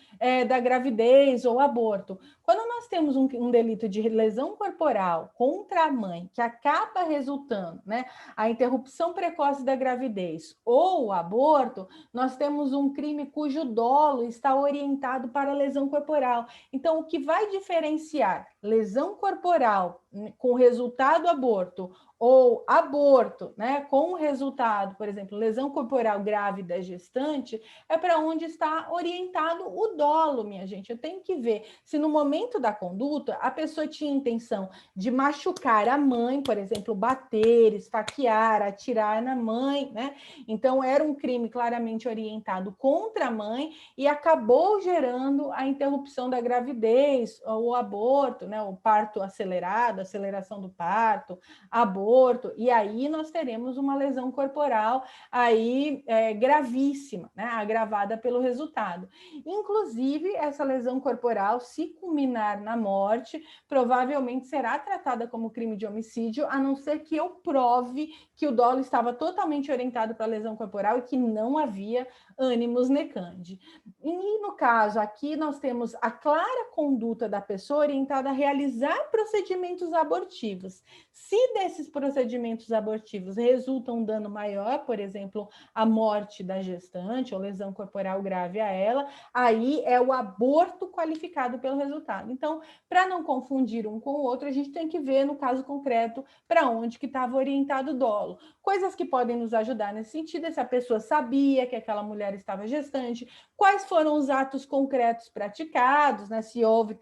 da gravidez ou aborto. Quando nós temos um delito de lesão corporal contra a mãe, que acaba resultando, né, a interrupção precoce da gravidez ou o aborto, nós temos um crime cujo dolo está orientado para a lesão corporal. Então, o que vai diferenciar lesão corporal com resultado aborto ou aborto, né, com resultado, por exemplo, lesão corporal grave da gestante, é para onde está orientado o dolo, minha gente. Eu tenho que ver se no momento da conduta a pessoa tinha intenção de machucar a mãe, por exemplo, bater, esfaquear, atirar na mãe, né? Então era um crime claramente orientado contra a mãe e acabou gerando a interrupção da gravidez, ou o aborto, né? O parto acelerado, aceleração do parto, aborto, e aí nós teremos uma lesão corporal aí gravíssima, né? Agravada pelo resultado. Inclusive, essa lesão corporal, se culminar na morte, provavelmente será tratada como crime de homicídio, a não ser que eu prove que o dolo estava totalmente orientado para a lesão corporal e que não havia ânimos necandi. E no caso aqui, nós temos a clara conduta da pessoa orientada a realizar procedimentos abortivos. Se desses procedimentos abortivos resulta um dano maior, por exemplo, a morte da gestante ou lesão corporal grave a ela, aí é o aborto qualificado pelo resultado. Então, para não confundir um com o outro, a gente tem que ver no caso concreto para onde que estava orientado o dolo. Coisas que podem nos ajudar nesse sentido é se a pessoa sabia que aquela mulher estava gestante, quais foram os atos concretos praticados, né? Se houve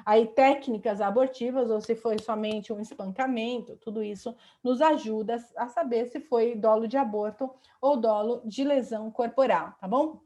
aí técnicas abortivas ou se foi somente um espancamento, tudo isso nos ajuda a saber se foi dolo de aborto ou dolo de lesão corporal, tá bom?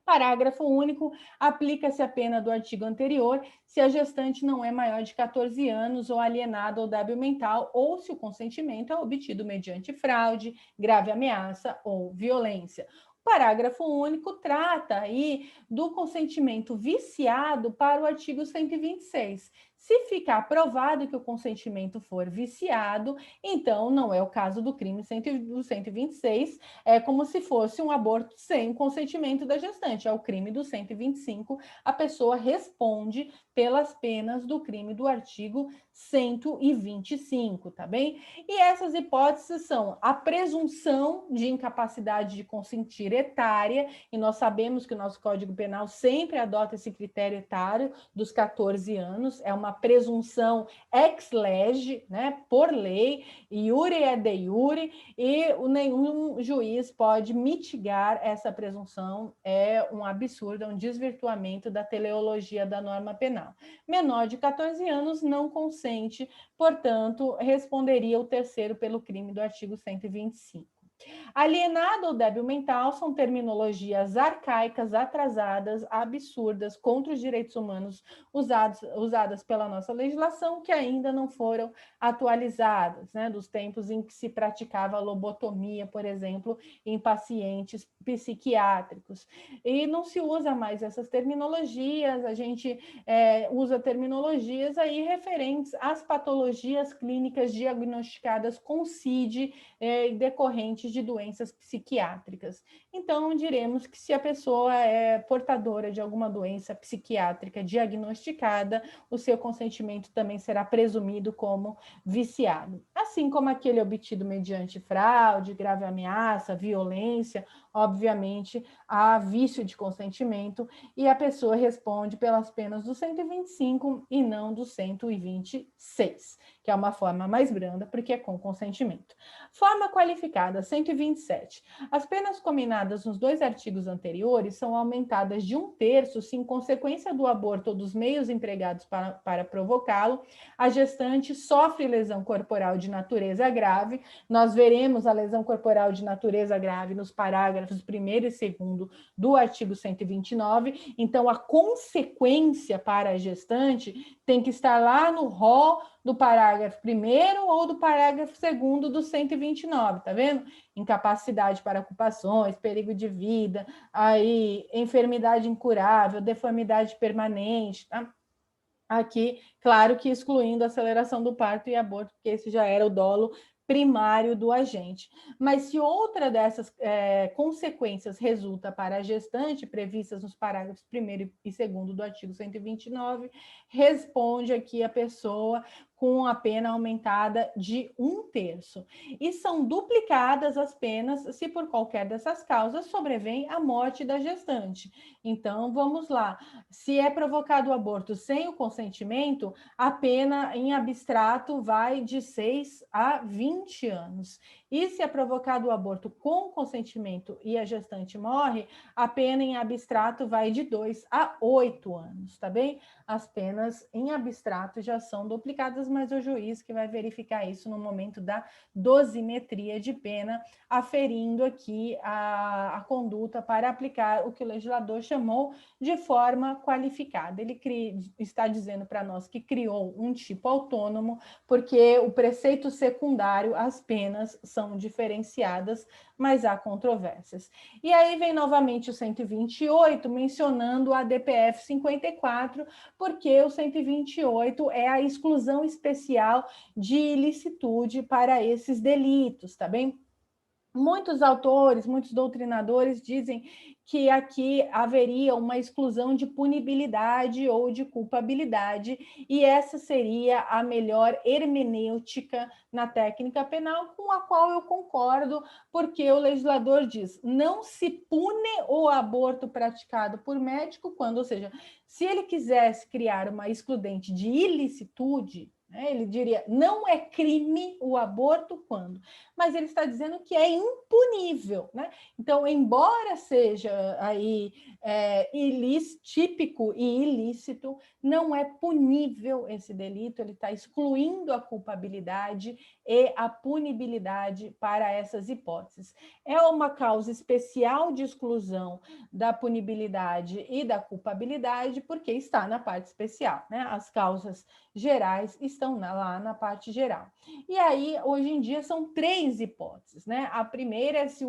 Parágrafo único, aplica-se a pena do artigo anterior se a gestante não é maior de 14 anos ou alienada ou débil mental, ou se o consentimento é obtido mediante fraude, grave ameaça ou violência. O parágrafo único trata aí do consentimento viciado para o artigo 126. Se ficar provado que o consentimento for viciado, então não é o caso do crime do 126, é como se fosse um aborto sem consentimento da gestante. É o crime do 125, a pessoa responde pelas penas do crime do artigo 125, tá bem? E essas hipóteses são a presunção de incapacidade de consentir etária, e nós sabemos que o nosso Código Penal sempre adota esse critério etário dos 14 anos, é uma uma presunção ex lege, né, por lei, iure é de iure, e nenhum juiz pode mitigar essa presunção. É um absurdo, é um desvirtuamento da teleologia da norma penal. Menor de 14 anos não consente, portanto, responderia o terceiro pelo crime do artigo 125. Alienado ou débil mental são terminologias arcaicas, atrasadas, absurdas, contra os direitos humanos usadas pela nossa legislação, que ainda não foram atualizadas, né, dos tempos em que se praticava lobotomia, por exemplo, em pacientes psiquiátricos. E não se usa mais essas terminologias, a gente usa terminologias aí referentes às patologias clínicas diagnosticadas com CID decorrentes de doenças psiquiátricas. Então, diremos que se a pessoa é portadora de alguma doença psiquiátrica diagnosticada, o seu consentimento também será presumido como viciado. Assim como aquele obtido mediante fraude, grave ameaça, violência, obviamente há vício de consentimento e a pessoa responde pelas penas do 125 e não do 126, que é uma forma mais branda, porque é com consentimento. Forma qualificada, 127. As penas combinadas nos dois artigos anteriores são aumentadas de 1/3 se, em consequência do aborto ou dos meios empregados para provocá-lo, a gestante sofre lesão corporal de natureza grave. Nós veremos a lesão corporal de natureza grave nos parágrafos 1º e 2º do artigo 129. Então, a consequência para a gestante tem que estar lá no rol do parágrafo 1º ou do parágrafo 2º do 129, tá vendo? Incapacidade para ocupações, perigo de vida, aí enfermidade incurável, deformidade permanente, tá? Aqui, claro que excluindo a aceleração do parto e aborto, porque esse já era o dolo primário do agente. Mas se outra dessas consequências resulta para a gestante, previstas nos parágrafos 1º e 2º do artigo 129, responde aqui a pessoa com a pena aumentada de 1/3. E são duplicadas as penas se por qualquer dessas causas sobrevém a morte da gestante. Então, vamos lá. Se é provocado o aborto sem o consentimento, a pena em abstrato vai de 6 a 20 anos. E se é provocado o aborto com consentimento e a gestante morre, a pena em abstrato vai de 2 a 8 anos, tá bem? As penas em abstrato já são duplicadas, mas o juiz que vai verificar isso no momento da dosimetria de pena, aferindo aqui a conduta para aplicar o que o legislador chamou de forma qualificada. Ele está dizendo para nós que criou um tipo autônomo, porque o preceito secundário, as penas são diferenciadas, mas há controvérsias. E aí vem novamente o 128, mencionando a DPF 54, porque o 128 é a exclusão especial de ilicitude para esses delitos, tá bem? Muitos autores, muitos doutrinadores dizem que aqui haveria uma exclusão de punibilidade ou de culpabilidade, e essa seria a melhor hermenêutica na técnica penal, com a qual eu concordo, porque o legislador diz: não se pune o aborto praticado por médico quando, ou seja, se ele quisesse criar uma excludente de ilicitude, ele diria: não é crime o aborto quando, mas ele está dizendo que é impunível, né? Então, embora seja aí típico e ilícito, não é punível esse delito, ele está excluindo a culpabilidade e a punibilidade para essas hipóteses. É uma causa especial de exclusão da punibilidade e da culpabilidade, porque está na parte especial, né? As causas gerais estão lá na parte geral. E aí, hoje em dia, são 3 hipóteses, né? A primeira é se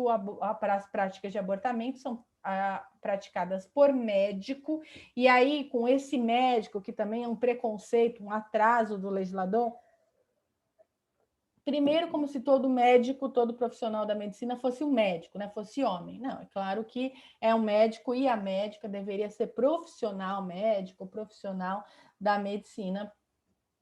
as práticas de abortamento são praticadas por médico, e aí, com esse médico, que também é um preconceito, um atraso do legislador, primeiro, como se todo médico, todo profissional da medicina fosse um médico, né? Fosse homem. Não, é claro que é um médico e a médica deveria ser profissional médico, profissional da medicina,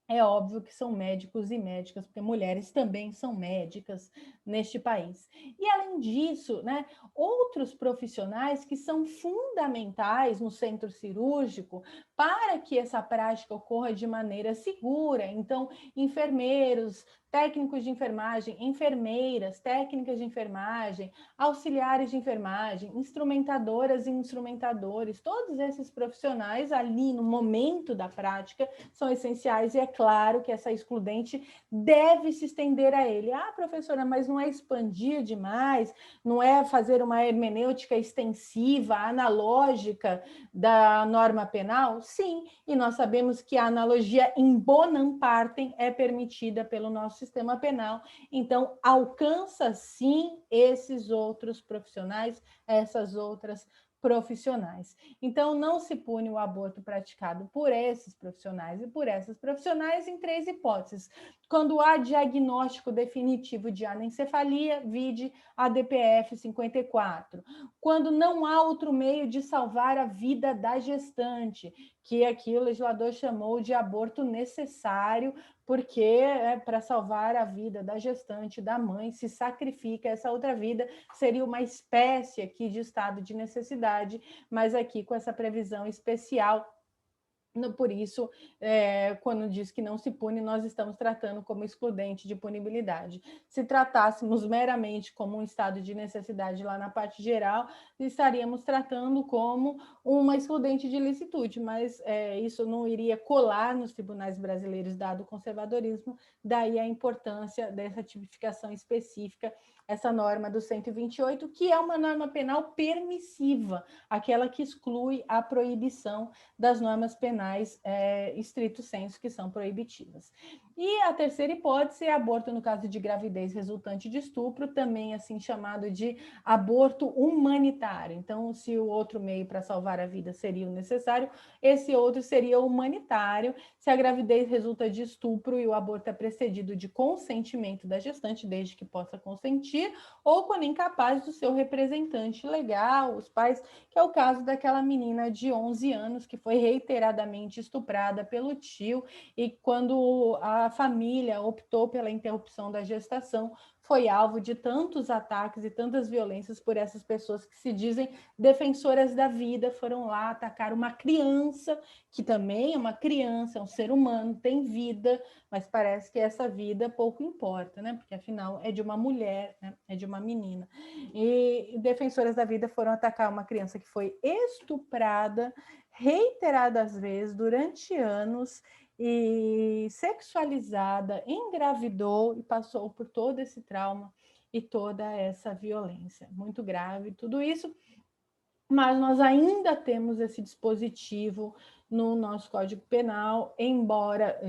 é óbvio que são médicos e médicas, porque mulheres também são médicas neste país. E, além disso, né, outros profissionais que são fundamentais no centro cirúrgico para que essa prática ocorra de maneira segura. Então, enfermeiros, técnicos de enfermagem, enfermeiras, técnicas de enfermagem, auxiliares de enfermagem, instrumentadoras e instrumentadores, todos esses profissionais ali no momento da prática são essenciais, e é claro que essa excludente deve se estender a ele. Ah, professora, mas não é expandir demais, não é fazer uma hermenêutica extensiva, analógica da norma penal? Sim, e nós sabemos que a analogia in bonam partem é permitida pelo nosso sistema penal, então alcança sim esses outros profissionais, essas outras profissionais. Então, não se pune o aborto praticado por esses profissionais e por essas profissionais em 3 hipóteses. Quando há diagnóstico definitivo de anencefalia, vide a DPF 54. Quando não há outro meio de salvar a vida da gestante, que aqui o legislador chamou de aborto necessário, porque para salvar a vida da gestante, da mãe, se sacrifica essa outra vida, seria uma espécie aqui de estado de necessidade, mas aqui com essa previsão especial. Por isso, quando diz que não se pune, nós estamos tratando como excludente de punibilidade. Se tratássemos meramente como um estado de necessidade lá na parte geral, estaríamos tratando como uma excludente de licitude, mas isso não iria colar nos tribunais brasileiros, dado o conservadorismo, daí a importância dessa tipificação específica, essa norma do 128, que é uma norma penal permissiva, aquela que exclui a proibição das normas penais estrito sensu, que são proibitivas. E a terceira hipótese é aborto no caso de gravidez resultante de estupro, também assim chamado de aborto humanitário. Então, se o outro meio para salvar a vida seria o necessário, esse outro seria o humanitário, se a gravidez resulta de estupro e o aborto é precedido de consentimento da gestante, desde que possa consentir, ou quando incapaz do seu representante legal, os pais, que é o caso daquela menina de 11 anos que foi reiteradamente estuprada pelo tio, e quando a família optou pela interrupção da gestação, foi alvo de tantos ataques e tantas violências por essas pessoas que se dizem defensoras da vida, foram lá atacar uma criança, que também é uma criança, é um ser humano, tem vida, mas parece que essa vida pouco importa, né? Porque afinal é de uma mulher, né? É de uma menina. E defensoras da vida foram atacar uma criança que foi estuprada reiteradas vezes durante anos e sexualizada, engravidou e passou por todo esse trauma e toda essa violência. Muito grave tudo isso, mas nós ainda temos esse dispositivo no nosso Código Penal, embora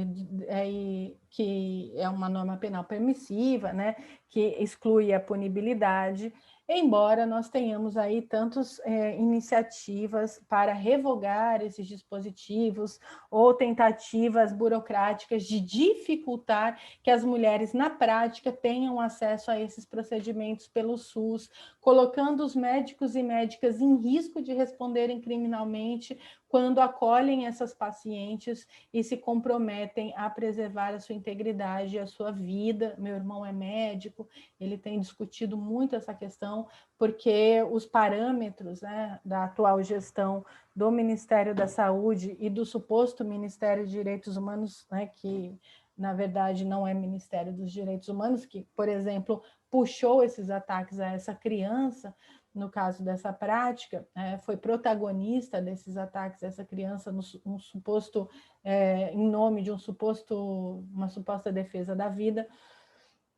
que é uma norma penal permissiva, né, que exclui a punibilidade, embora nós tenhamos aí tantas iniciativas para revogar esses dispositivos ou tentativas burocráticas de dificultar que as mulheres, na prática, tenham acesso a esses procedimentos pelo SUS, colocando os médicos e médicas em risco de responderem criminalmente quando acolhem essas pacientes e se comprometem a preservar a sua integridade e a sua vida. Meu irmão é médico, ele tem discutido muito essa questão, porque os parâmetros, né, da atual gestão do Ministério da Saúde e do suposto Ministério de Direitos Humanos, né, que na verdade não é Ministério dos Direitos Humanos, que, por exemplo, puxou esses ataques a essa criança, no caso dessa prática, foi protagonista desses ataques a essa criança um suposto, em nome de uma suposta defesa da vida,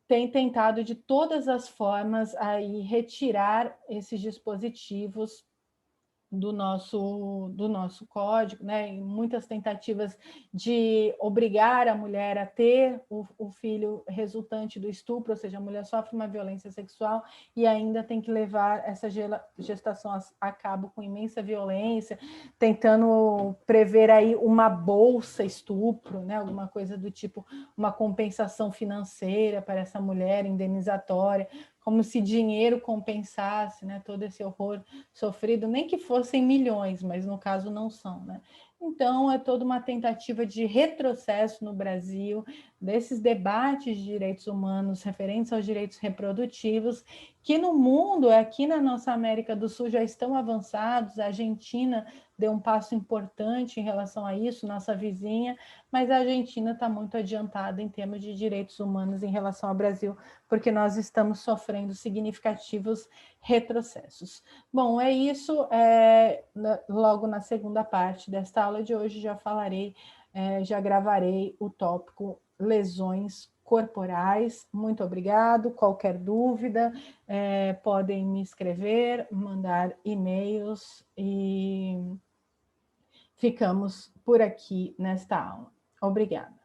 tem tentado de todas as formas aí retirar esses dispositivos do nosso código, né? E muitas tentativas de obrigar a mulher a ter o filho resultante do estupro, ou seja, a mulher sofre uma violência sexual e ainda tem que levar essa gestação a cabo com imensa violência, tentando prever aí uma bolsa estupro, né? Alguma coisa do tipo, uma compensação financeira para essa mulher, indenizatória, como se dinheiro compensasse, né, todo esse horror sofrido, nem que fossem milhões, mas no caso não são, né? Então, é toda uma tentativa de retrocesso no Brasil, desses debates de direitos humanos referentes aos direitos reprodutivos, que no mundo, aqui na nossa América do Sul, já estão avançados. A Argentina deu um passo importante em relação a isso, nossa vizinha, mas a Argentina está muito adiantada em termos de direitos humanos em relação ao Brasil, porque nós estamos sofrendo significativos retrocessos. Bom, é isso. Logo na segunda parte desta aula de hoje já falarei, já gravarei o tópico lesões corporais. Muito obrigado. Qualquer dúvida, podem me escrever, mandar e-mails e ficamos por aqui nesta aula. Obrigada.